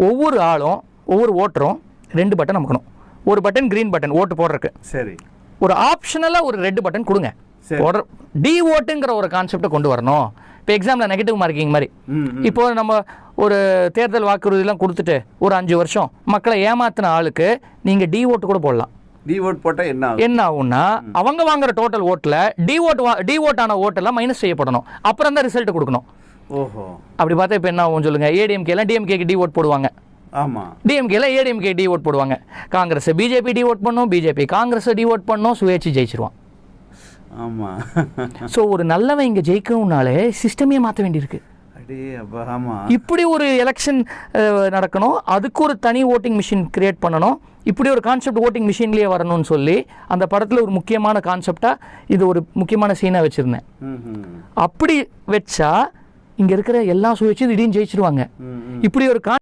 ஒவ்வொரு ஆளும் ஒவ்வொரு ஓட்டரும் 2 பட்டன் அமுக்கணும். ஒரு பட்டன் க்ரீன் பட்டன் ஓட்டு போடுறதுக்கு, சரி. ஒரு ஆப்ஷனலாக ஒரு ரெட் பட்டன் கொடுங்க. போடுற டி ஓட்டுங்கிற ஒரு கான்செப்டை கொண்டு வரணும். இப்போ எக்ஸாமில் நெகட்டிவ் மார்க்கிங் மாதிரி, இப்போ நம்ம ஒரு தேர்தல் வாக்குறுதியெல்லாம் கொடுத்துட்டு ஒரு 5 வருஷம் மக்களை ஏமாத்தின ஆளுக்கு நீங்கள் டி ஓட்டு கூட போடலாம். டி ஓட் போட்டால் என்ன ஆகும்னா அவங்க வாங்குற டோட்டல் ஓட்டில் டி ஓட்டான ஓட்டெல்லாம் மைனஸ் செய்யப்படணும். அப்புறம் தான் ரிசல்ட் கொடுக்கணும். ஓஹோ, அப்படி பார்த்தா இப்போ என்ன ஆகும் சொல்லுங்கள்? ஏடிஎம்கேலாம் டிஎம்கேக்கு டி ஓட் போடுவாங்க. ஆமாம். டிஎம்கேலாம் ஏடிஎம்கே டி ஓட் போடுவாங்க. காங்கிரஸ் பிஜேபி டி ஓட் பண்ணும், பிஜேபி காங்கிரஸ் டி ஓட் பண்ணும், சுயேட்சை ஜெயிச்சிருவான். ஆமாம். ஸோ ஒரு நல்லவன் இங்கே ஜெயிக்கணும்னாலே சிஸ்டமே மாற்ற வேண்டியிருக்கு. இப்படி ஒரு எலெக்ஷன் நடக்கணும், அதுக்கு ஒரு தனி ஓட்டிங் மிஷின் கிரியேட் பண்ணணும். இப்படி ஒரு கான்செப்ட் ஓட்டிங் மிஷின்லேயே வரணும்னு சொல்லி அந்த படத்தில் ஒரு முக்கியமான கான்செப்டாக இது ஒரு முக்கியமான சீனாக வச்சுருந்தேன். அப்படி வச்சா இங்கே இருக்கிற எல்லா சுயேட்சையும் திடீர்னு ஜெயிச்சிருவாங்க. இப்படி ஒரு